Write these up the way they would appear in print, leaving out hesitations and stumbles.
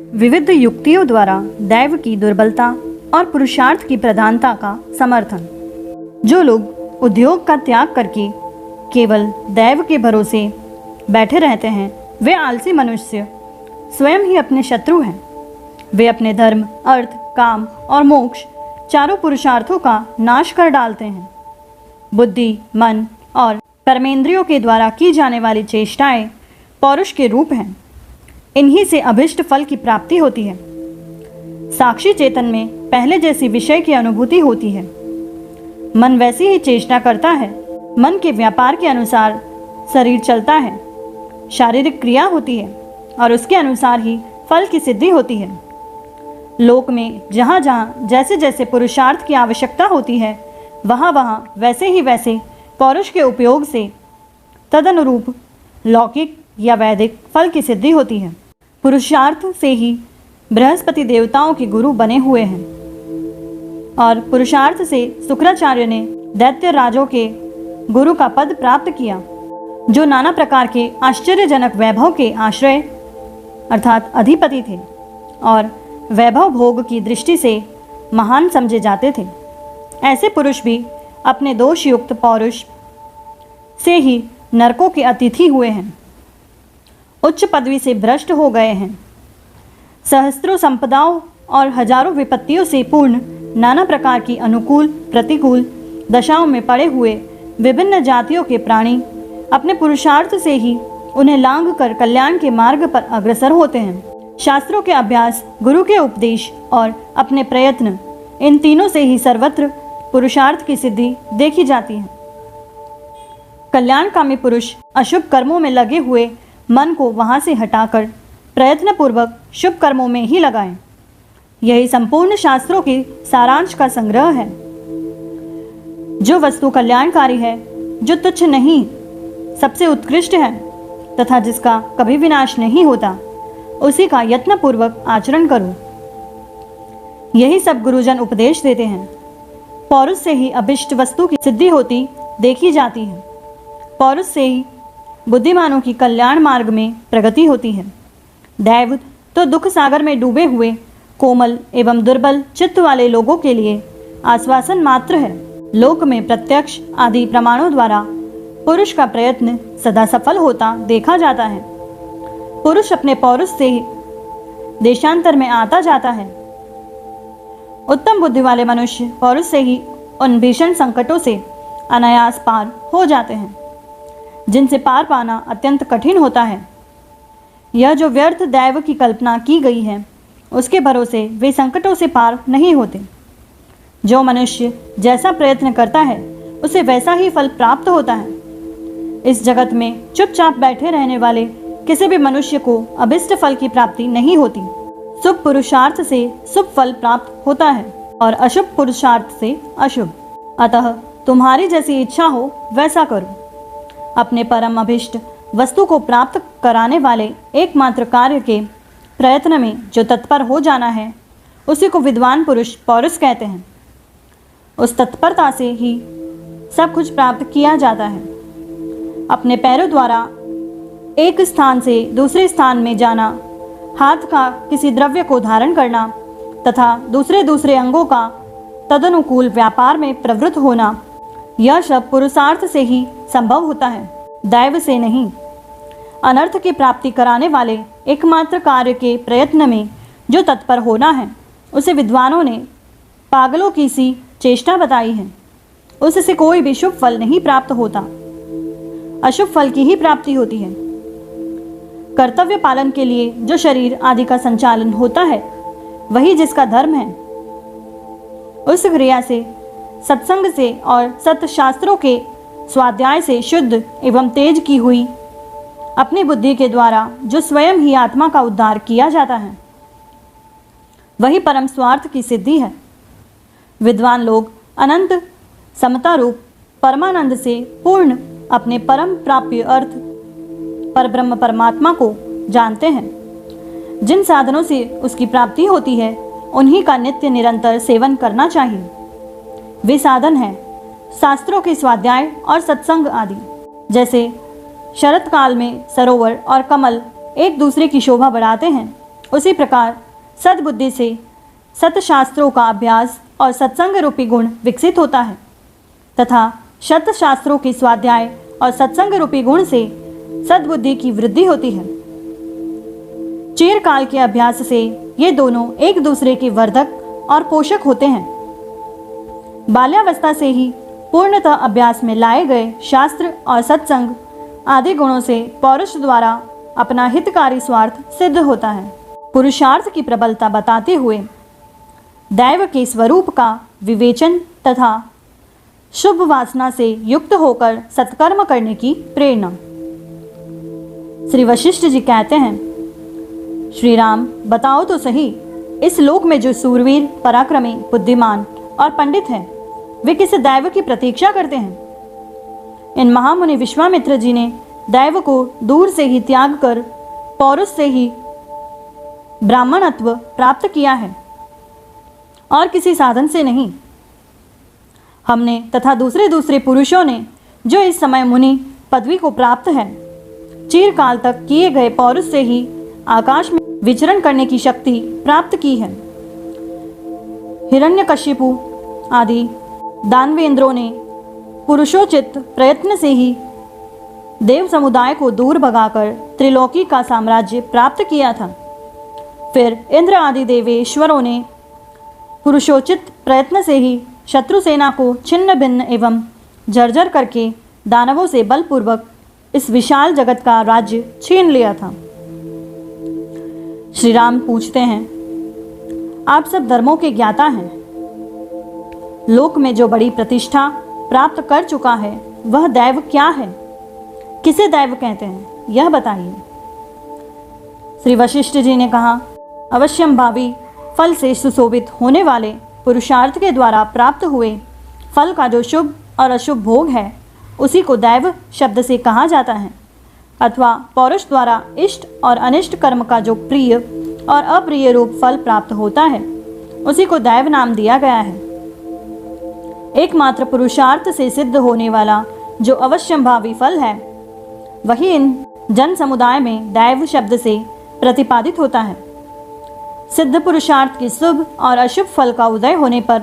विविध युक्तियों द्वारा दैव की दुर्बलता और पुरुषार्थ की प्रधानता का समर्थन। जो लोग उद्योग का त्याग करके केवल दैव के भरोसे बैठे रहते हैं, वे आलसी मनुष्य स्वयं ही अपने शत्रु हैं। वे अपने धर्म, अर्थ, काम और मोक्ष चारों पुरुषार्थों का नाश कर डालते हैं। बुद्धि, मन और कर्मेंद्रियों के द्वारा की जाने वाली चेष्टाएं पौरुष के रूप हैं। इन्हीं से अभिष्ट फल की प्राप्ति होती है। साक्षी चेतन में पहले जैसी विषय की अनुभूति होती है। मन वैसी ही चेष्टा करता है। मन के व्यापार के अनुसार शरीर चलता है, शारीरिक क्रिया होती है और उसके अनुसार ही फल की सिद्धि होती है। लोक में जहाँ जहाँ जैसे जैसे पुरुषार्थ की आवश्यकता होती है, वहाँ वहाँ वैसे ही वैसे पौरुष के उपयोग से तदनुरूप लौकिक या वैदिक फल की सिद्धि होती है। पुरुषार्थ से ही बृहस्पति देवताओं के गुरु बने हुए हैं और पुरुषार्थ से शुक्राचार्य ने दैत्य राजों के गुरु का पद प्राप्त किया, जो नाना प्रकार के आश्चर्यजनक वैभव के आश्रय अर्थात अधिपति थे और वैभव भोग की दृष्टि से महान समझे जाते थे। ऐसे पुरुष भी अपने दोषयुक्त पौरुष से ही नरकों के अतिथि हुए हैं, उच्च पदवी से भ्रष्ट हो गए हैं। सहस्त्रों संपदाओं और हजारों विपत्तियों से पूर्ण नाना प्रकार की अनुकूल प्रतिकूल दशाओं में पड़े हुए विभिन्न जातियों के प्राणी अपने पुरुषार्थ से ही उन्हें लांघ कर कल्याण के मार्ग पर अग्रसर होते हैं। शास्त्रों के अभ्यास, गुरु के उपदेश और अपने प्रयत्न, इन तीनों से ही सर्वत्र पुरुषार्थ की सिद्धि देखी जाती है। कल्याणकामी पुरुष अशुभ कर्मों में लगे हुए मन को वहां से हटाकर प्रयत्नपूर्वक शुभ कर्मों में ही लगाएं। यही संपूर्ण शास्त्रों के सारांश का संग्रह है। जो वस्तु कल्याणकारी है, जो तुच्छ नहीं, सबसे उत्कृष्ट है तथा जिसका कभी विनाश नहीं होता, उसी का यत्नपूर्वक आचरण करो। यही सब गुरुजन उपदेश देते हैं। पौरुष से ही अभिष्ट वस्तु की सिद्धि होती देखी जाती है। पौरुष से ही बुद्धिमानों की कल्याण मार्ग में प्रगति होती है। दैव तो दुख सागर में डूबे हुए कोमल एवं दुर्बल चित्त वाले लोगों के लिए आश्वासन मात्र है। लोक में प्रत्यक्ष आदि प्रमाणों द्वारा पुरुष का प्रयत्न सदा सफल होता देखा जाता है। पुरुष अपने पौरुष से ही देशांतर में आता जाता है। उत्तम बुद्धि वाले मनुष्य पौरुष से ही उन भीषण संकटों से अनायास पार हो जाते हैं, जिनसे पार पाना अत्यंत कठिन होता है। यह जो व्यर्थ दैव की कल्पना की गई है, उसके भरोसे वे संकटों से पार नहीं होते। जो मनुष्य जैसा प्रयत्न करता है, उसे वैसा ही फल प्राप्त होता है। इस जगत में चुपचाप बैठे रहने वाले किसी भी मनुष्य को अभिष्ट फल की प्राप्ति नहीं होती। शुभ पुरुषार्थ से शुभ फल प्राप्त होता है और अशुभ पुरुषार्थ से अशुभ। अतः तुम्हारी जैसी इच्छा हो वैसा करो। अपने परम अभिष्ट वस्तु को प्राप्त कराने वाले एकमात्र कार्य के प्रयत्न में जो तत्पर हो जाना है, उसी को विद्वान पुरुष पौरुष कहते हैं। उस तत्परता से ही सब कुछ प्राप्त किया जाता है। अपने पैरों द्वारा एक स्थान से दूसरे स्थान में जाना, हाथ का किसी द्रव्य को धारण करना तथा दूसरे अंगों का तदनुकूल व्यापार में प्रवृत्त होना, यह सब पुरुषार्थ से ही संभव होता है, दैव से नहीं। अनर्थ की प्राप्ति कराने वाले एकमात्र कार्य के प्रयत्न में जो तत्पर होना है, उसे विद्वानों ने पागलों की सी चेष्टा बताई है। उससे कोई भी शुभ फल नहीं प्राप्त होता, अशुभ फल की ही प्राप्ति होती है। कर्तव्य पालन के लिए जो शरीर आदि का संचालन होता है, वही जिसका धर्म है। उस क्रिया से, सत्संग से और सत्शास्त्रों के स्वाध्याय से शुद्ध एवं तेज की हुई अपनी बुद्धि के द्वारा जो स्वयं ही आत्मा का उद्धार किया जाता है, वही परम स्वार्थ की सिद्धि है। विद्वान लोग अनंत समता रूप परमानंद से पूर्ण अपने परम प्राप्य अर्थ परब्रह्म परमात्मा को जानते हैं। जिन साधनों से उसकी प्राप्ति होती है, उन्हीं का नित्य निरंतर सेवन करना चाहिए। वे साधन हैं शास्त्रों के स्वाध्याय और सत्संग आदि। जैसे शरत काल में सरोवर और कमल एक दूसरे की शोभा बढ़ाते हैं, उसी प्रकार सद्बुद्धि से सतशास्त्रों का अभ्यास और सत्संग रूपी गुण विकसित होता है तथा सतशास्त्रों की स्वाध्याय और सत्संग रूपी गुण से सद्बुद्धि की वृद्धि होती है। चिरकाल के अभ्यास से ये दोनों एक दूसरे के वर्धक और पोषक होते हैं। बाल्यावस्था से ही पूर्णतः अभ्यास में लाए गए शास्त्र और सत्संग आदि गुणों से पौरुष द्वारा अपना हितकारी स्वार्थ सिद्ध होता है। पुरुषार्थ की प्रबलता बताते हुए दैव के स्वरूप का विवेचन तथा शुभ वासना से युक्त होकर सत्कर्म करने की प्रेरणा। श्री वशिष्ठ जी कहते हैं, श्री राम बताओ तो सही, इस लोक में जो सूरवीर, पराक्रमी, बुद्धिमान और पंडित हैं, वे किस दैव की प्रतीक्षा करते हैं? इन महामुनि विश्वामित्र जी ने दैव को दूर से ही त्याग कर पौरुष से ही ब्राह्मणत्व प्राप्त किया है और किसी साधन से नहीं। हमने तथा दूसरे दूसरे पुरुषों ने जो इस समय मुनि पदवी को प्राप्त है, चिरकाल तक किए गए पौरुष से ही आकाश में विचरण करने की शक्ति प्राप्त की है। हिरण्यकशिपु आदि दानवेंद्रों ने पुरुषोचित प्रयत्न से ही देव समुदाय को दूर भगाकर त्रिलोकी का साम्राज्य प्राप्त किया था। फिर इंद्र आदि देवेश्वरों ने पुरुषोचित प्रयत्न से ही शत्रु सेना को छिन्न भिन्न एवं जर्जर करके दानवों से बलपूर्वक इस विशाल जगत का राज्य छीन लिया था। श्री राम पूछते हैं, आप सब धर्मों के ज्ञाता हैं। लोक में जो बड़ी प्रतिष्ठा प्राप्त कर चुका है वह दैव क्या है? किसे दैव कहते हैं, यह बताइए। श्री वशिष्ठ जी ने कहा, अवश्यम भावी फल से सुशोभित होने वाले पुरुषार्थ के द्वारा प्राप्त हुए फल का जो शुभ और अशुभ भोग है उसी को दैव शब्द से कहा जाता है, अथवा पौरुष द्वारा इष्ट और अनिष्ट कर्म का जो प्रिय और अप्रिय रूप फल प्राप्त होता है उसी को दैव नाम दिया गया है। एकमात्र पुरुषार्थ से सिद्ध होने वाला जो अवश्यंभावी फल है वही इन जन समुदाय में दैव शब्द से प्रतिपादित होता है। सिद्ध पुरुषार्थ के शुभ और अशुभ फल का उदय होने पर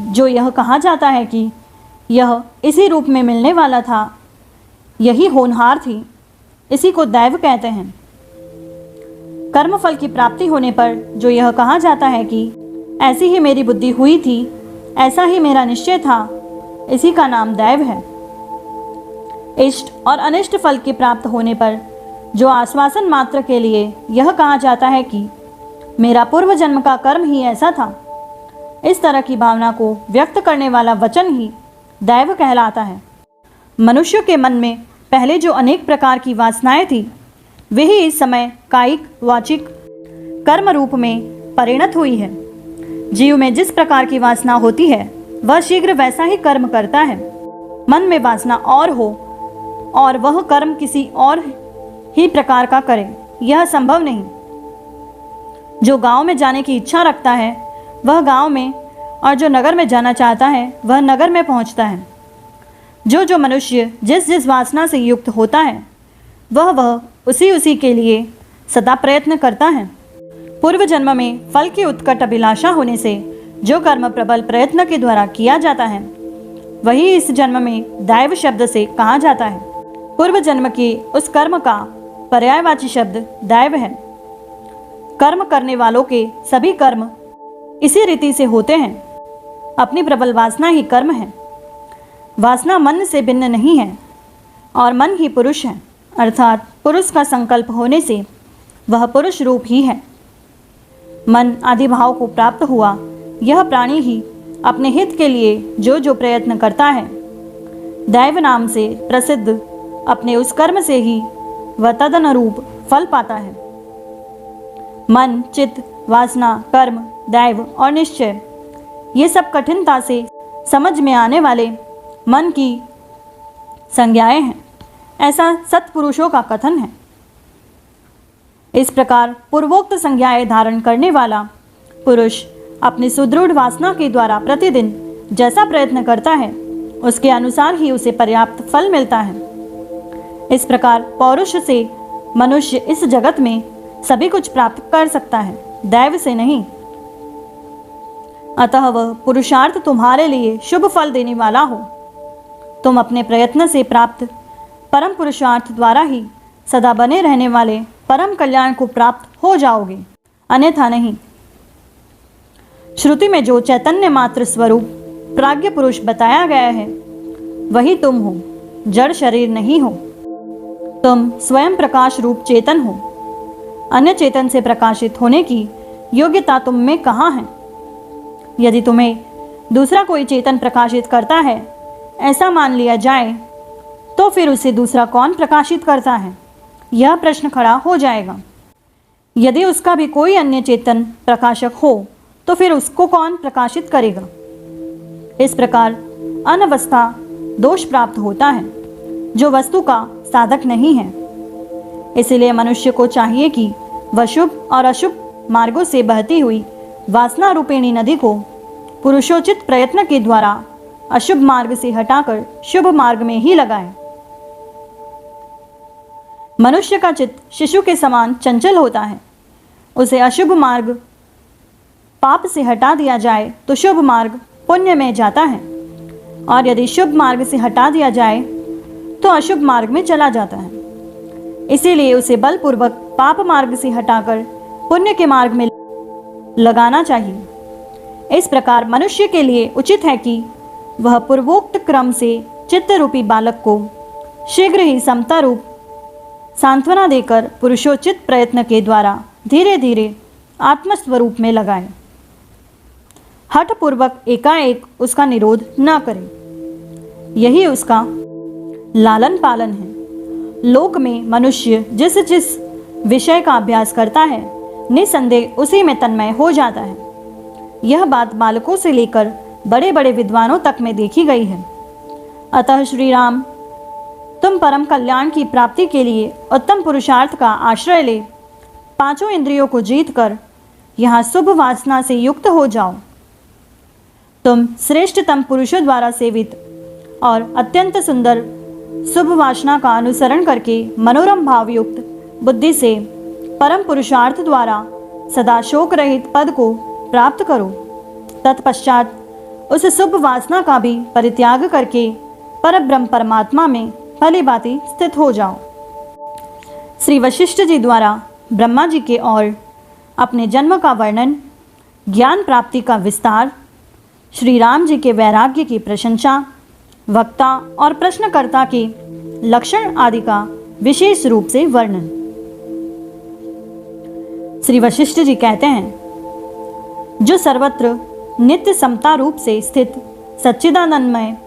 जो यह कहा जाता है कि यह इसी रूप में मिलने वाला था, यही होनहार थी, इसी को दैव कहते हैं। कर्म फल की प्राप्ति होने पर जो यह कहा जाता है कि ऐसी ही मेरी बुद्धि हुई थी, ऐसा ही मेरा निश्चय था, इसी का नाम दैव है। इष्ट और अनिष्ट फल के प्राप्त होने पर जो आश्वासन मात्र के लिए यह कहा जाता है कि मेरा पूर्व जन्म का कर्म ही ऐसा था, इस तरह की भावना को व्यक्त करने वाला वचन ही दैव कहलाता है। मनुष्य के मन में पहले जो अनेक प्रकार की वासनाएं थी वे ही इस समय कायिक वाचिक कर्म रूप में परिणत हुई है। जीव में जिस प्रकार की वासना होती है वह शीघ्र वैसा ही कर्म करता है। मन में वासना और हो और वह कर्म किसी और ही प्रकार का करे, यह संभव नहीं। जो गांव में जाने की इच्छा रखता है वह गांव में, और जो नगर में जाना चाहता है वह नगर में पहुंचता है। जो मनुष्य जिस जिस वासना से युक्त होता है वह उसी के लिए सदा प्रयत्न करता है। पूर्व जन्म में फल की उत्कट अभिलाषा होने से जो कर्म प्रबल प्रयत्न के द्वारा किया जाता है वही इस जन्म में दैव शब्द से कहा जाता है। पूर्व जन्म के उस कर्म का पर्यायवाची शब्द दैव है। कर्म करने वालों के सभी कर्म इसी रीति से होते हैं। अपनी प्रबल वासना ही कर्म है। वासना मन से भिन्न नहीं है और मन ही पुरुष है, अर्थात पुरुष का संकल्प होने से वह पुरुष रूप ही है। मन आदि भाव को प्राप्त हुआ यह प्राणी ही अपने हित के लिए जो प्रयत्न करता है, दैव नाम से प्रसिद्ध अपने उस कर्म से ही वह तदनुरूप फल पाता है। मन, चित्त, वासना, कर्म, दैव और निश्चय ये सब कठिनता से समझ में आने वाले मन की संज्ञाएं हैं, ऐसा सत्पुरुषों का कथन है। इस प्रकार पूर्वोक्त संज्ञाएं धारण करने वाला पुरुष अपनी सुदृढ़ वासना के द्वारा प्रतिदिन जैसा प्रयत्न करता है उसके अनुसार ही उसे पर्याप्त फल मिलता है। इस प्रकार पौरुष से मनुष्य इस जगत में सभी कुछ प्राप्त कर सकता है, दैव से नहीं। अतः वह पुरुषार्थ तुम्हारे लिए शुभ फल देने वाला हो। तुम अपने प्रयत्न से प्राप्त परम पुरुषार्थ द्वारा ही सदा बने रहने वाले परम कल्याण को प्राप्त हो जाओगे, अन्यथा नहीं। श्रुति में जो चैतन्य मात्र स्वरूप प्राज्ञ पुरुष बताया गया है वही तुम हो, जड़ शरीर नहीं हो। तुम स्वयं प्रकाश रूप चेतन हो। अन्य चेतन से प्रकाशित होने की योग्यता तुम में कहाँ है? यदि तुम्हें दूसरा कोई चेतन प्रकाशित करता है ऐसा मान लिया जाए तो फिर उसे दूसरा कौन प्रकाशित करता है, यह प्रश्न खड़ा हो जाएगा। यदि उसका भी कोई अन्य चेतन प्रकाशक हो तो फिर उसको कौन प्रकाशित करेगा? इस प्रकार अनवस्था दोष प्राप्त होता है जो वस्तु का साधक नहीं है। इसलिए मनुष्य को चाहिए कि वह शुभ और अशुभ मार्गों से बहती हुई वासना रूपिणी नदी को पुरुषोचित प्रयत्न के द्वारा अशुभ मार्ग से हटाकर शुभ मार्ग में ही लगाए। मनुष्य का चित्त शिशु के समान चंचल होता है। उसे अशुभ मार्ग पाप से हटा दिया जाए तो शुभ मार्ग पुण्य में जाता है, और यदि शुभ मार्ग से हटा दिया जाए तो अशुभ मार्ग में चला जाता है। इसीलिए उसे बलपूर्वक पाप मार्ग से हटाकर पुण्य के मार्ग में लगाना चाहिए। इस प्रकार मनुष्य के लिए उचित है कि वह पूर्वोक्त क्रम से चित्त रूपी बालक को शीघ्र ही समता रूप सांत्वना देकर पुरुषोचित प्रयत्न के द्वारा धीरे धीरे आत्मस्वरूप में लगाए। हठपूर्वक एकाएक उसका निरोध न करे, यही उसका लालन पालन है। लोक में मनुष्य जिस जिस विषय का अभ्यास करता है निसंदेह उसी में तन्मय हो जाता है। यह बात बालकों से लेकर बड़े बड़े विद्वानों तक में देखी गई है। अतः श्री राम, तुम परम कल्याण की प्राप्ति के लिए उत्तम पुरुषार्थ का आश्रय ले पांचों इंद्रियों को जीतकर यहाँ शुभ वासना से युक्त हो जाओ। तुम श्रेष्ठतम पुरुषों द्वारा सेवित और अत्यंत सुंदर शुभ वासना का अनुसरण करके मनोरम भावयुक्त बुद्धि से परम पुरुषार्थ द्वारा सदा शोक रहित पद को प्राप्त करो। तत्पश्चात उस शुभ वासना का भी परित्याग करके परब्रह्म परमात्मा में भली भांति स्थित हो जाओ। श्री वशिष्ठ जी द्वारा ब्रह्मा जी के और अपने जन्म का वर्णन, ज्ञान प्राप्ति का विस्तार, श्री राम जी के वैराग्य की प्रशंसा, वक्ता और प्रश्नकर्ता के लक्षण आदि का विशेष रूप से वर्णन। श्री वशिष्ठ जी कहते हैं, जो सर्वत्र नित्य समता रूप से स्थित सच्चिदानंदमय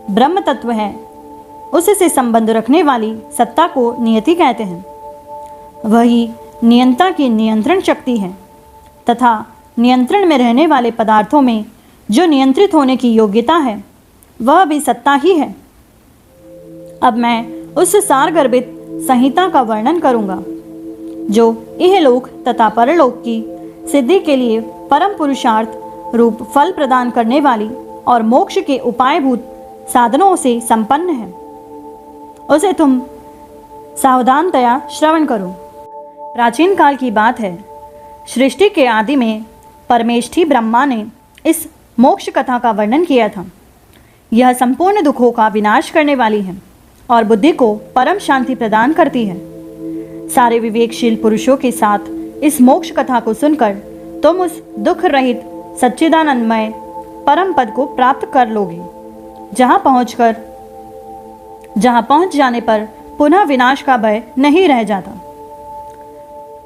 ब्रह्म तत्व है उससे संबंध रखने वाली सत्ता को नियति कहते हैं। वही नियंता की नियंत्रण शक्ति है तथा नियंत्रण में रहने वाले पदार्थों में जो नियंत्रित होने की योग्यता है वह भी सत्ता ही है। अब मैं उस सारगर्भित संहिता का वर्णन करूंगा जो इहलोक तथा परलोक की सिद्धि के लिए परम पुरुषार्थ रूप फल प्रदान करने वाली और मोक्ष के उपायभूत साधनों से संपन्न है। उसे तुम सावधानतया श्रवण करो। प्राचीन काल की बात है, सृष्टि के आदि में परमेष्ठी ब्रह्मा ने इस मोक्ष कथा का वर्णन किया था। यह संपूर्ण दुखों का विनाश करने वाली है और बुद्धि को परम शांति प्रदान करती है। सारे विवेकशील पुरुषों के साथ इस मोक्ष कथा को सुनकर तुम उस दुख रहित सच्चिदानंदमय परम पद को प्राप्त कर लोगे, जहां पहुंच जाने पर पुनः विनाश का भय नहीं रह जाता।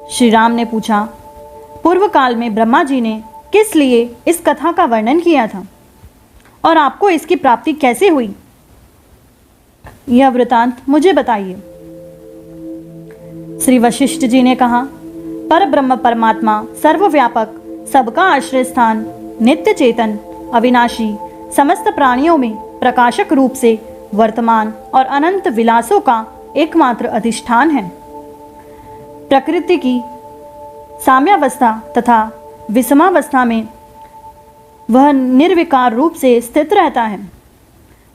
श्री राम ने पूछा, पूर्व काल में ब्रह्मा जी ने किस लिए इस कथा का वर्णन किया था और आपको इसकी प्राप्ति कैसे हुई? यह वृतांत मुझे बताइए। श्री वशिष्ठ जी ने कहा, पर ब्रह्म परमात्मा सर्वव्यापक, सबका आश्रय स्थान, नित्य चेतन, अविनाशी, समस्त प्राणियों में प्रकाशक रूप से वर्तमान और अनंत विलासों का एकमात्र अधिष्ठान है। प्रकृति की साम्यावस्था तथा विषमावस्था में वह निर्विकार रूप से स्थित रहता है।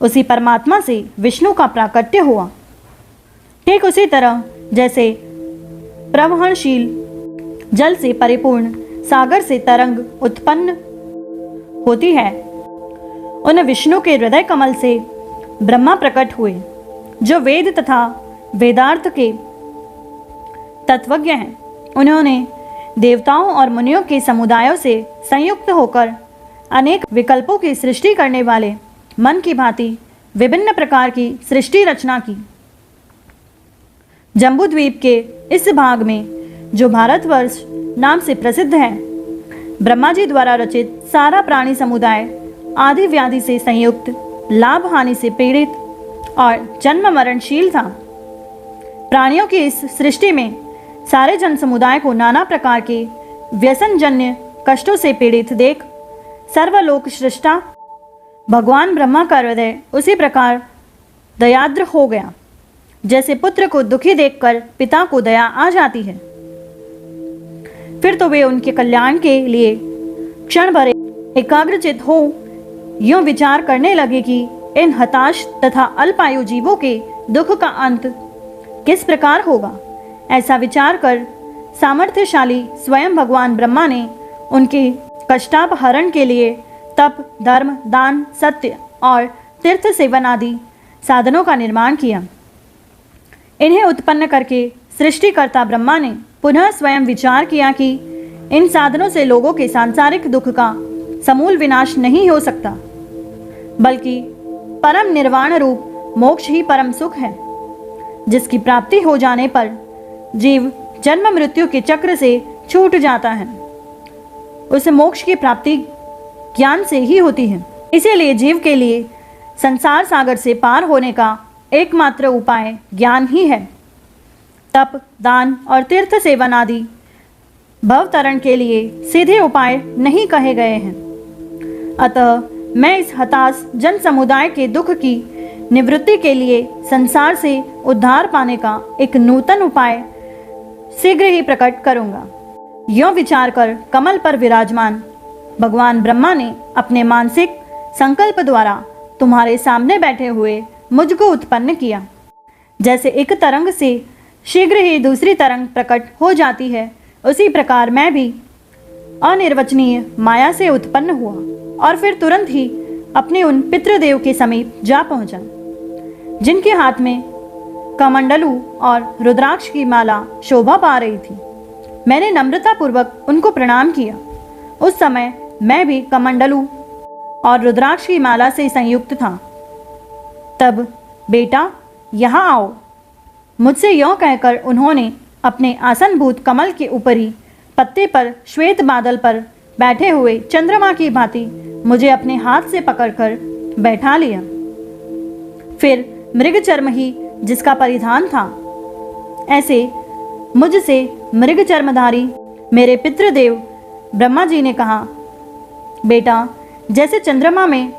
उसी परमात्मा से विष्णु का प्राकट्य हुआ। ठीक उसी तरह जैसे प्रवहनशील जल से परिपूर्ण सागर से तरंग उत्पन्न होती है, उन विष्णु के हृदय कमल से ब्रह्मा प्रकट हुए, जो वेद तथा वेदार्थ के तत्वज्ञ हैं। उन्होंने देवताओं और मुनियों के समुदायों से संयुक्त होकर अनेक विकल्पों की सृष्टि करने वाले मन की भांति विभिन्न प्रकार की सृष्टि रचना की। जम्बूद्वीप के इस भाग में, जो भारतवर्ष नाम से प्रसिद्ध है, ब्रह्मा जी द्वारा रचित सारा प्राणी समुदाय आदि व्याधि से संयुक्त, लाभ हानि से पीड़ित और जन्म मरणशील था। प्राणियों की इस सृष्टि में सारे जन समुदाय को नाना प्रकार के व्यसनजन्य कष्टों से पीड़ित देख सर्वलोक सृष्टा भगवान ब्रह्मा का हृदय उसी प्रकार दयाद्र हो गया, जैसे पुत्र को दुखी देखकर पिता को दया आ जाती है। फिर तो वे उनके कल्याण के लिए क्षण भर एकाग्रचित हो यूं विचार करने लगे कि इन हताश तथा अल्पायु जीवों के दुख का अंत किस प्रकार होगा। ऐसा विचार कर सामर्थ्यशाली स्वयं भगवान ब्रह्मा ने उनके कष्टापहरण के लिए तप, धर्म, दान, सत्य और तीर्थ सेवन आदि साधनों का निर्माण किया। इन्हें उत्पन्न करके सृष्टिकर्ता ब्रह्मा ने पुनः स्वयं विचार किया कि इन साधनों से लोगों के सांसारिक दुख का समूल विनाश नहीं हो सकता, बल्कि परम निर्वाण रूप मोक्ष ही परम सुख है, जिसकी प्राप्ति हो जाने पर जीव जन्म मृत्यु के चक्र से छूट जाता है। उस मोक्ष की प्राप्ति ज्ञान से ही होती है। इसीलिए जीव के लिए संसार सागर से पार होने का एकमात्र उपाय ज्ञान ही है। तप, दान और तीर्थ सेवन आदि भवतरण के लिए सीधे उपाय नहीं कहे गए हैं। अतः मैं इस हताश जन समुदाय के दुख की निवृत्ति के लिए संसार से उद्धार पाने का एक नूतन उपाय शीघ्र ही प्रकट करूंगा। यों विचार कर कमल पर विराजमान भगवान ब्रह्मा ने अपने मानसिक संकल्प द्वारा तुम्हारे सामने बैठे हुए मुझको उत्पन्न किया। जैसे एक तरंग से शीघ्र ही दूसरी तरंग प्रकट हो जाती है, उसी प्रकार मैं भी अनिर्वचनीय माया से उत्पन्न हुआ और फिर तुरंत ही अपने उन पितृदेव के समीप जा पहुंचा, जिनके हाथ में कमंडलू और रुद्राक्ष की माला शोभा पा रही थी। मैंने नम्रता पूर्वक उनको प्रणाम किया। उस समय मैं भी कमंडलू और रुद्राक्ष की माला से संयुक्त था। तब बेटा यहाँ आओ, मुझसे यों कहकर उन्होंने अपने आसनभूत कमल के ऊपरी पत्ते पर श्वेत बादल पर बैठे हुए चंद्रमा की भांति मुझे अपने हाथ से पकड़कर बैठा लिया। फिर मृगचर्म ही जिसका परिधान था, ऐसे मुझसे मृगचर्मधारी मेरे पितृदेव ब्रह्मा जी ने कहा, बेटा जैसे चंद्रमा में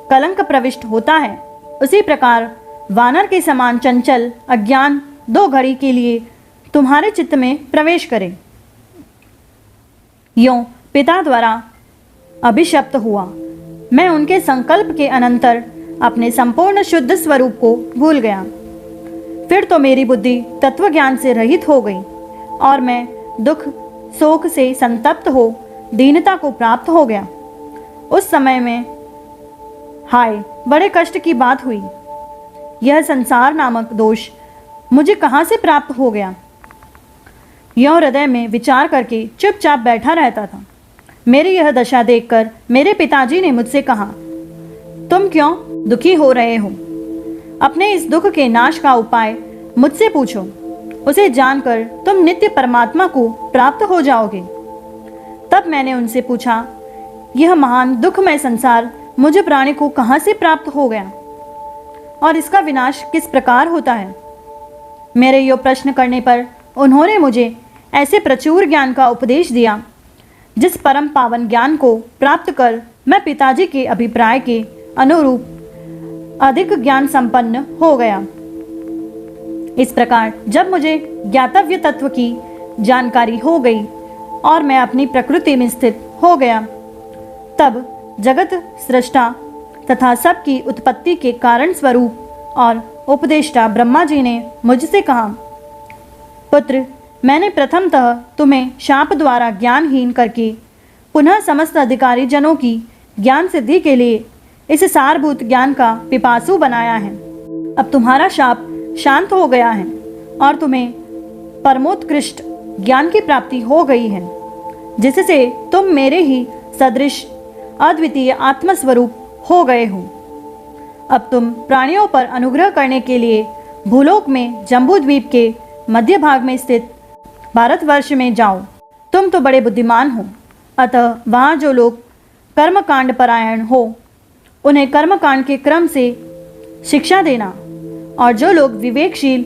कलंक प्रविष्ट होता है, उसी प्रकार वानर के समान चंचल अज्ञान 2 घड़ी के लिए तुम्हारे चित्त में प्रवेश करे। यों पिता द्वारा अभिशप्त हुआ मैं उनके संकल्प के अनंतर अपने संपूर्ण शुद्ध स्वरूप को भूल गया। फिर तो मेरी बुद्धि तत्व ज्ञान से रहित हो गई और मैं दुख शोक से संतप्त हो दीनता को प्राप्त हो गया। उस समय में हाय बड़े कष्ट की बात हुई। यह संसार नामक दोष मुझे कहाँ से प्राप्त हो गया। यों हृदय में विचार करके चुपचाप बैठा रहता था। मेरी यह दशा देखकर मेरे पिताजी ने मुझसे कहा, तुम क्यों दुखी हो रहे हो? अपने इस दुख के नाश का उपाय मुझसे पूछो, उसे जानकर तुम नित्य परमात्मा को प्राप्त हो जाओगे। तब मैंने उनसे पूछा, यह महान दुखमय संसार मुझे प्राणी को कहाँ से प्राप्त हो गया और इसका विनाश किस प्रकार होता है? मेरे यो प्रश्न करने पर उन्होंने मुझे ऐसे प्रचुर ज्ञान का उपदेश दिया, जिस परम पावन ज्ञान को प्राप्त कर मैं पिताजी के अभिप्राय के अनुरूप अधिक ज्ञान संपन्न हो गया। इस प्रकार जब मुझे ज्ञातव्य तत्व की जानकारी हो गई और मैं अपनी प्रकृति में स्थित हो गया, तब जगत सृष्टा तथा सबकी उत्पत्ति के कारण स्वरूप और उपदेष्टा ब्रह्मा जी ने मुझसे कहा, पुत्र मैंने प्रथमतः तुम्हें शाप द्वारा ज्ञानहीन करके पुनः समस्त अधिकारी जनों की ज्ञान सिद्धि के लिए इस सारभूत ज्ञान का पिपासु बनाया है। अब तुम्हारा शाप शांत हो गया है और तुम्हें परमोत्कृष्ट ज्ञान की प्राप्ति हो गई है, जिससे तुम मेरे ही सदृश अद्वितीय आत्मस्वरूप हो गए हो। अब तुम प्राणियों पर अनुग्रह करने के लिए भूलोक में जम्बू द्वीप के मध्य भाग में स्थित भारतवर्ष में जाओ। तुम तो बड़े बुद्धिमान हो, अतः वहाँ जो लोग कर्मकांड परायण हो उन्हें कर्मकांड के क्रम से शिक्षा देना, और जो लोग विवेकशील,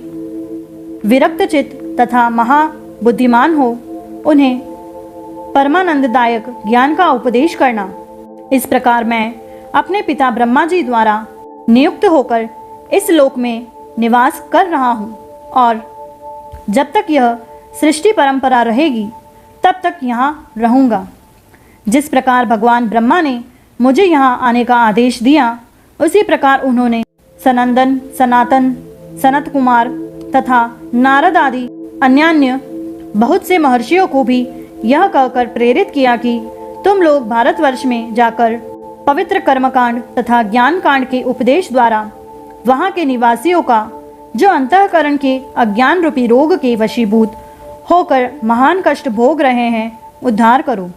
विरक्तचित तथा महाबुद्धिमान हो उन्हें परमानंददायक ज्ञान का उपदेश करना। इस प्रकार मैं अपने पिता ब्रह्मा जी द्वारा नियुक्त होकर इस लोक में निवास कर रहा हूँ, और जब तक यह सृष्टि परंपरा रहेगी तब तक यहाँ रहूँगा। जिस प्रकार भगवान ब्रह्मा ने मुझे यहाँ आने का आदेश दिया, उसी प्रकार उन्होंने सनंदन, सनातन, सनत कुमार तथा नारद आदि अन्यान्य बहुत से महर्षियों को भी यह कहकर प्रेरित किया कि तुम लोग भारतवर्ष में जाकर पवित्र कर्मकांड तथा ज्ञान कांड के उपदेश द्वारा वहाँ के निवासियों का, जो अंतःकरण के अज्ञान रूपी रोग के वशीभूत होकर महान कष्ट भोग रहे हैं, उद्धार करो।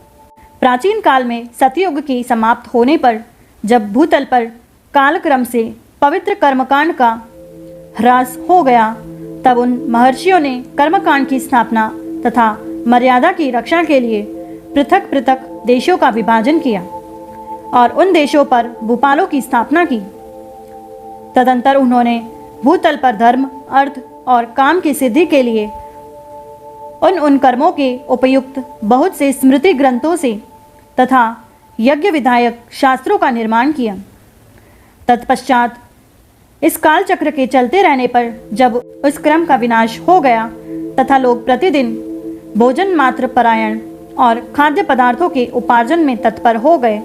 प्राचीन काल में सतयुग के समाप्त होने पर जब भूतल पर कालक्रम से पवित्र कर्मकांड का ह्रास हो गया, तब उन महर्षियों ने कर्मकांड की स्थापना तथा मर्यादा की रक्षा के लिए पृथक पृथक देशों का विभाजन किया और उन देशों पर भूपालों की स्थापना की। तदंतर उन्होंने भूतल पर धर्म, अर्थ और काम की सिद्धि के लिए उन कर्मों के उपयुक्त बहुत से स्मृति ग्रंथों से तथा यज्ञ विधायक शास्त्रों का निर्माण किया। तत्पश्चात इस काल चक्र के चलते रहने पर जब उस क्रम का विनाश हो गया तथा लोग प्रतिदिन भोजन मात्र परायण और खाद्य पदार्थों के उपार्जन में तत्पर हो गए,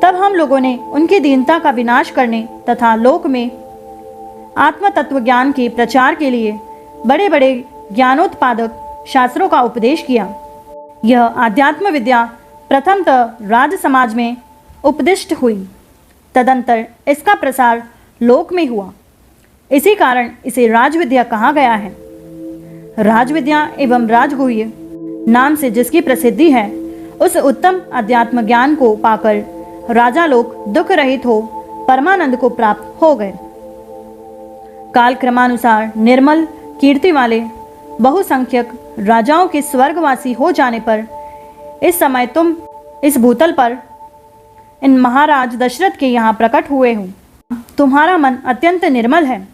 तब हम लोगों ने उनकी दीनता का विनाश करने तथा लोक में आत्म तत्व ज्ञान के प्रचार के लिए बड़े बड़े ज्ञानोत्पादक शास्त्रों का उपदेश किया। यह आध्यात्म विद्या प्रथमतः राज समाज में उपदिष्ट हुई, तदंतर इसका प्रसार लोक में हुआ। इसी कारण इसे राजविद्या कहा गया है। राजविद्या एवं राजगुह्य नाम से जिसकी प्रसिद्धि है, उस उत्तम अध्यात्म ज्ञान को पाकर राजा लोग दुख रहित हो परमानंद को प्राप्त हो गए। काल क्रमानुसार निर्मल कीर्ति वाले बहुसंख्यक राजाओं के स्वर्गवासी हो जाने पर इस समय तुम इस भूतल पर इन महाराज दशरथ के यहाँ प्रकट हुए हो। तुम्हारा मन अत्यंत निर्मल है,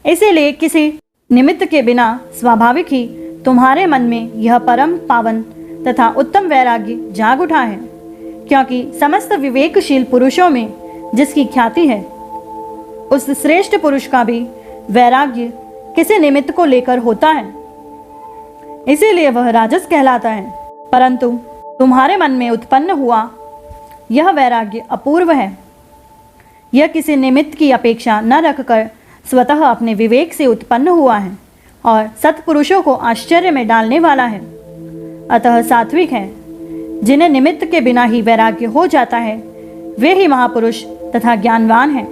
इसीलिए किसी निमित्त के बिना स्वाभाविक ही तुम्हारे मन में यह परम पावन तथा उत्तम वैराग्य जाग उठा है, क्योंकि समस्त विवेकशील पुरुषों में जिसकी ख्याति है, उस श्रेष्ठ पुरुष का भी वैराग्य किसी निमित्त को लेकर होता है, इसीलिए वह राजस कहलाता है। परंतु तुम्हारे मन में उत्पन्न हुआ यह वैराग्य अपूर्व है। यह किसी निमित्त की अपेक्षा न रखकर स्वतः अपने विवेक से उत्पन्न हुआ है और सत्पुरुषों को आश्चर्य में डालने वाला है। अतः सात्विक है। जिन्हें निमित्त के बिना ही वैराग्य हो जाता है, वे ही महापुरुष तथा ज्ञानवान हैं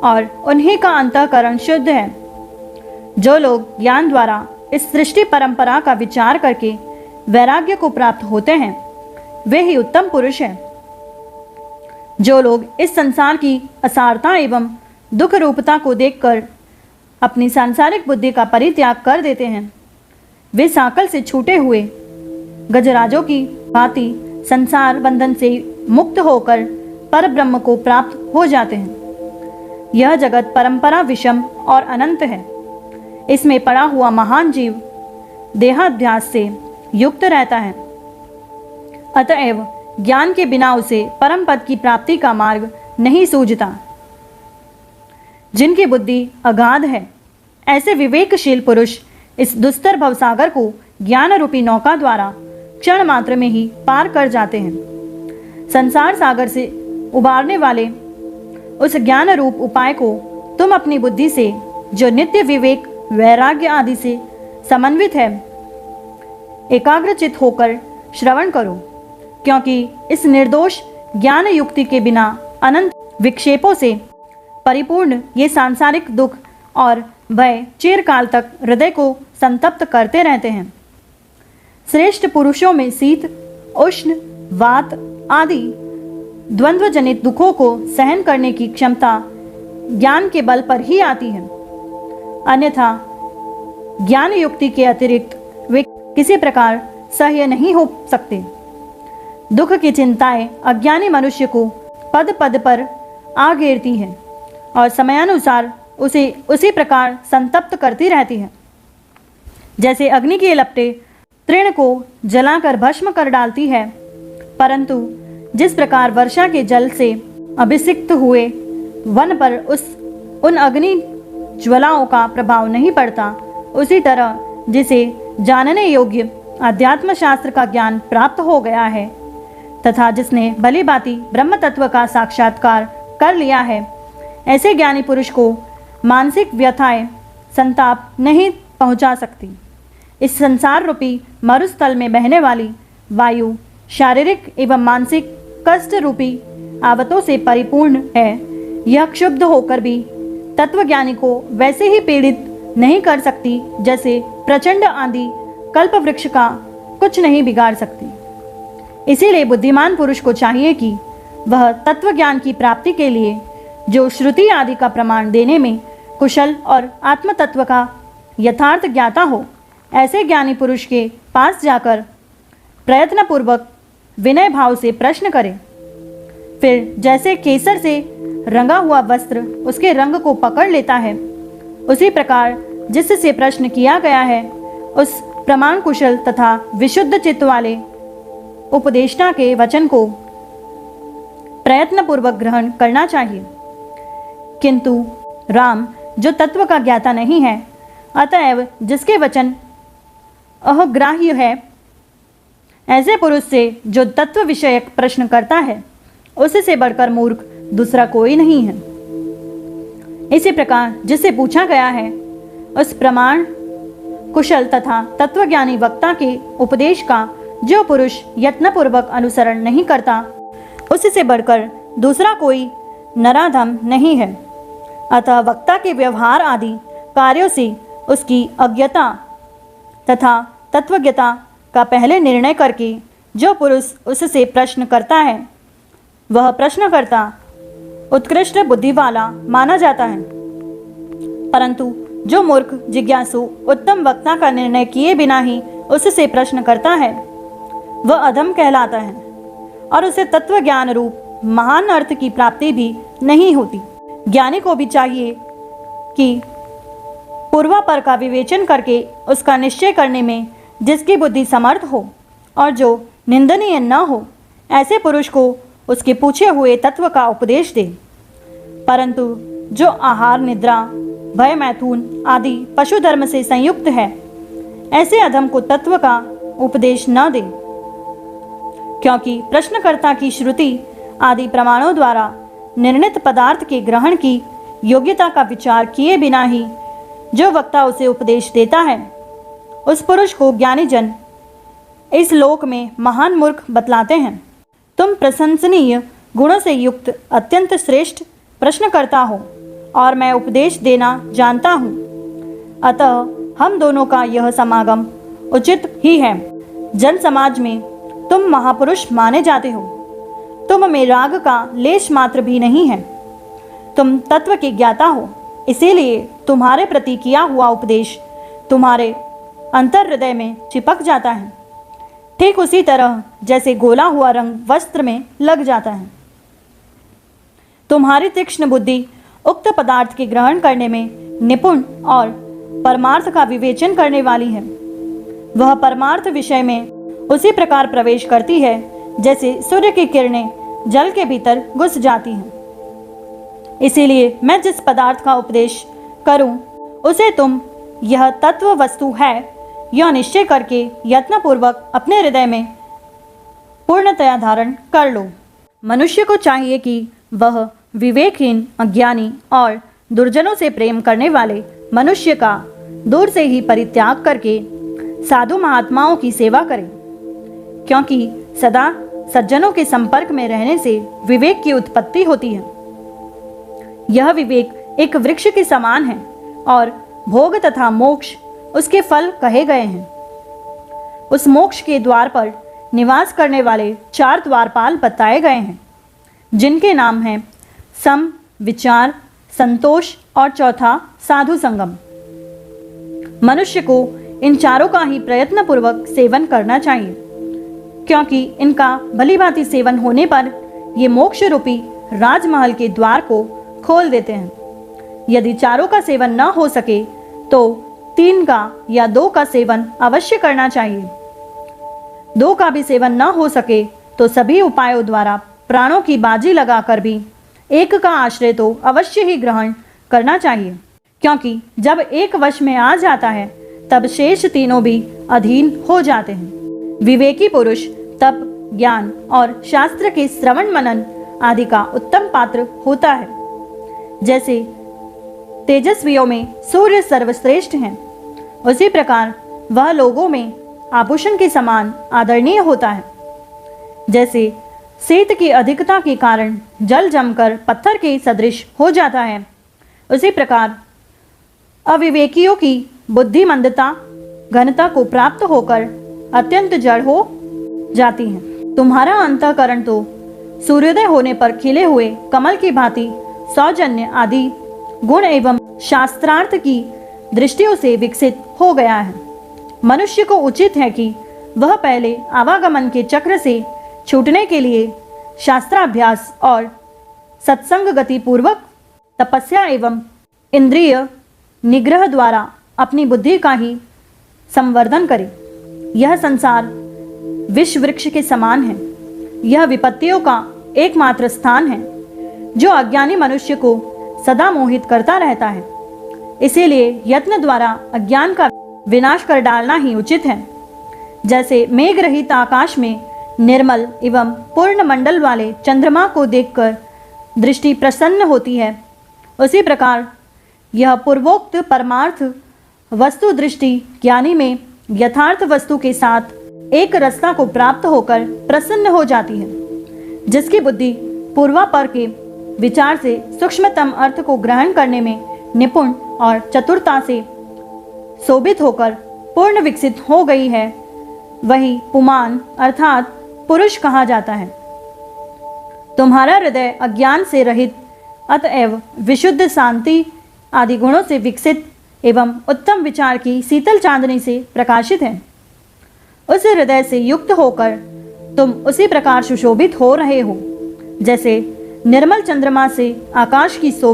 और उन्हीं का अंतःकरण शुद्ध है। जो लोग ज्ञान द्वारा इस सृष्टि परंपरा का विचार करके वैराग्य को प्राप्त होते हैं, वे ही उत्तम पुरुष हैं। जो लोग इस संसार की असारता एवं दुख रूपता को देखकर अपनी सांसारिक बुद्धि का परित्याग कर देते हैं, वे साकल से छूटे हुए गजराजों की भांति संसार बंधन से मुक्त होकर पर ब्रह्म को प्राप्त हो जाते हैं। यह जगत परंपरा विषम और अनंत है। इसमें पड़ा हुआ महान जीव देहाध्यास से युक्त रहता है, अतएव ज्ञान के बिना उसे परम पद की प्राप्ति का मार्ग नहीं सूझता। जिनकी बुद्धि अगाध है, ऐसे विवेकशील पुरुष इस दुस्तर भवसागर को ज्ञान रूपी नौका द्वारा क्षण मात्र में ही पार कर जाते हैं। संसार सागर से उबारने वाले उस ज्ञान रूप उपाय को तुम अपनी बुद्धि से, जो नित्य विवेक, वैराग्य आदि से समन्वित है, एकाग्रचित होकर श्रवण करो, क्योंकि इस निर्दोष ज्ञान युक्ति के बिना अनंत विक्षेपों से परिपूर्ण ये सांसारिक दुख और भय चिरकाल तक हृदय को संतप्त करते रहते हैं। श्रेष्ठ पुरुषों में शीत, उष्ण, वात आदि द्वंद्व जनित दुखों को सहन करने की क्षमता ज्ञान के बल पर ही आती है, अन्यथा ज्ञान युक्ति के अतिरिक्त वे किसी प्रकार सह्य नहीं हो सकते। दुख की चिंताएं अज्ञानी मनुष्य को पद पद पर आ घेरती हैं और समयानुसार उसे उसी प्रकार संतप्त करती रहती है, जैसे अग्नि की लपटें तृण को जलाकर भस्म कर डालती है, परंतु जिस प्रकार वर्षा के जल से अभिषिक्त हुए वन पर उन अग्नि ज्वालाओं का प्रभाव नहीं पड़ता, उसी तरह जिसे जानने योग्य अध्यात्म शास्त्र का ज्ञान प्राप्त हो गया है तथा जिसने भली भांति ब्रह्म तत्व का साक्षात्कार कर लिया है, ऐसे ज्ञानी पुरुष को मानसिक व्यथाएं संताप नहीं पहुंचा सकती। इस संसार रूपी मरुस्थल में बहने वाली वायु शारीरिक एवं मानसिक कष्ट रूपी आवतों से परिपूर्ण है। यह क्षुब्ध होकर भी तत्वज्ञानी को वैसे ही पीड़ित नहीं कर सकती जैसे प्रचंड आंधी कल्प वृक्ष का कुछ नहीं बिगाड़ सकती। इसीलिए बुद्धिमान पुरुष को चाहिए कि वह तत्वज्ञान की प्राप्ति के लिए जो श्रुति आदि का प्रमाण देने में कुशल और आत्म तत्व का यथार्थ ज्ञाता हो, ऐसे ज्ञानी पुरुष के पास जाकर प्रयत्नपूर्वक विनय भाव से प्रश्न करे। फिर जैसे केसर से रंगा हुआ वस्त्र उसके रंग को पकड़ लेता है, उसी प्रकार जिससे प्रश्न किया गया है उस प्रमाण कुशल तथा विशुद्ध चित्त वाले उपदेष्टा के वचन को प्रयत्नपूर्वक ग्रहण करना चाहिए। किंतु राम जो तत्व का ज्ञाता नहीं है, अतएव जिसके वचन अग्राह्य है, ऐसे पुरुष से जो तत्व विषयक प्रश्न करता है, उससे बढ़कर मूर्ख दूसरा कोई नहीं है। इसी प्रकार जिससे पूछा गया है उस प्रमाण कुशल तथा तत्वज्ञानी वक्ता के उपदेश का जो पुरुष यत्नपूर्वक अनुसरण नहीं करता, उससे बढ़कर दूसरा कोई नराधम नहीं है। अतः वक्ता के व्यवहार आदि कार्यों से उसकी अज्ञता तथा तत्वज्ञता का पहले निर्णय करके जो पुरुष उससे प्रश्न करता है, वह प्रश्नकर्ता उत्कृष्ट बुद्धि वाला माना जाता है। परंतु जो मूर्ख जिज्ञासु उत्तम वक्ता का निर्णय किए बिना ही उससे प्रश्न करता है, वह अधम कहलाता है और उसे तत्व ज्ञान रूप महान अर्थ की प्राप्ति भी नहीं होती। ज्ञानी को भी चाहिए कि पूर्वापर का विवेचन करके उसका निश्चय करने में जिसकी बुद्धि समर्थ हो और जो निंदनीय न हो, ऐसे पुरुष को उसके पूछे हुए तत्व का उपदेश दे। परंतु जो आहार, निद्रा, भय, मैथुन आदि पशु धर्म से संयुक्त है, ऐसे अधम को तत्व का उपदेश न दे, क्योंकि प्रश्नकर्ता की श्रुति आदि प्रमाणों द्वारा निर्णित पदार्थ के ग्रहण की योग्यता का विचार किए बिना ही जो वक्ता उसे उपदेश देता है, उस पुरुष को ज्ञानी जन इस लोक में महान मूर्ख बतलाते हैं। तुम प्रशंसनीय गुणों से युक्त अत्यंत श्रेष्ठ प्रश्नकर्ता हो और मैं उपदेश देना जानता हूँ, अतः हम दोनों का यह समागम उचित ही है। जन समाज में तुम महापुरुष माने जाते हो, तुम में राग का लेश मात्र भी नहीं है, तुम तत्व के ज्ञाता हो, इसीलिए तुम्हारे प्रति किया हुआ उपदेश तुम्हारे अंतर हृदय में चिपक जाता है, ठीक उसी तरह जैसे गोला हुआ रंग वस्त्र में लग जाता है। तुम्हारी तीक्ष्ण बुद्धि उक्त पदार्थ के ग्रहण करने में निपुण और परमार्थ का विवेचन करने वाली है। वह परमार्थ विषय में उसी प्रकार प्रवेश करती है जैसे सूर्य की किरणें जल के भीतर घुस जाती हैं। इसीलिए मैं जिस पदार्थ का उपदेश करूं, उसे तुम यह तत्व वस्तु है यह निश्चय करके यत्नपूर्वक अपने हृदय में पूर्णतया धारण कर लो। मनुष्य को चाहिए कि वह विवेकहीन, अज्ञानी और दुर्जनों से प्रेम करने वाले मनुष्य का दूर से ही परित्याग करके साधु महात्माओं की सेवा करें, क्योंकि सदा सज्जनों के संपर्क में रहने से विवेक की उत्पत्ति होती है। यह विवेक एक वृक्ष के समान है और भोग तथा मोक्ष उसके फल कहे गए हैं। उस मोक्ष के द्वार पर निवास करने वाले 4 द्वारपाल बताए गए हैं, जिनके नाम हैं सम, विचार, संतोष और चौथा साधु संगम। मनुष्य को इन चारों का ही प्रयत्नपूर्वक सेवन करना चाहिए, क्योंकि इनका भलीभांति सेवन होने पर ये मोक्ष रूपी राजमहल के द्वार को खोल देते हैं। यदि चारों का सेवन न हो सके तो 3 का या 2 का सेवन अवश्य करना चाहिए। 2 का भी सेवन न हो सके तो सभी उपायों द्वारा प्राणों की बाजी लगाकर भी 1 का आश्रय तो अवश्य ही ग्रहण करना चाहिए, क्योंकि जब एक वश में आ जाता है तब शेष तीनों भी अधीन हो जाते हैं। विवेकी पुरुष तप, ज्ञान और शास्त्र के श्रवण मनन आदि का उत्तम पात्र होता है। जैसे तेजस्वियों में सूर्य सर्वश्रेष्ठ हैं, उसी प्रकार वह लोगों में आभूषण के समान आदरणीय होता है। जैसे शीत की अधिकता के कारण जल जमकर पत्थर के सदृश हो जाता है, उसी प्रकार अविवेकियों की बुद्धिमंदता घनता को प्राप्त होकर अत्यंत जड़ हो जाती है। तुम्हारा अंतःकरण तो सूर्योदय होने पर खिले हुए कमल की भांति सौजन्य आदि गुण एवं शास्त्रार्थ की दृष्टियों से विकसित हो गया है। मनुष्य को उचित है कि वह पहले आवागमन के चक्र से छूटने के लिए शास्त्राभ्यास और सत्संग गति पूर्वक तपस्या एवं इंद्रिय निग्रह द्वारा अपनी बुद्धि का ही संवर्धन करे। यह संसार विष वृक्ष के समान है। यह विपत्तियों का एकमात्र स्थान है जो अज्ञानी मनुष्य को सदा मोहित करता रहता है। इसीलिए यत्न द्वारा अज्ञान का विनाश कर डालना ही उचित है। जैसे मेघ रहित आकाश में निर्मल एवं पूर्ण मंडल वाले चंद्रमा को देखकर दृष्टि प्रसन्न होती है, उसी प्रकार यह पूर्वोक्त परमार्थ वस्तु दृष्टि ज्ञानी में यथार्थ वस्तु के साथ एक रसता को प्राप्त होकर प्रसन्न हो जाती है। जिसकी बुद्धि पूर्वापर के विचार से सूक्ष्मतम अर्थ को ग्रहण करने में निपुण और चतुरता से शोभित होकर पूर्ण विकसित हो गई है, वही पुमान अर्थात पुरुष कहा जाता है। तुम्हारा हृदय अज्ञान से रहित अतएव विशुद्ध शांति आदि गुणों से विकसित एवं उत्तम विचार की शीतल चांदनी से प्रकाशित है। उस हृदय से युक्त होकर तुम उसी प्रकार सुशोभित हो रहे हो, जैसे निर्मल चंद्रमा से आकाश की शोभा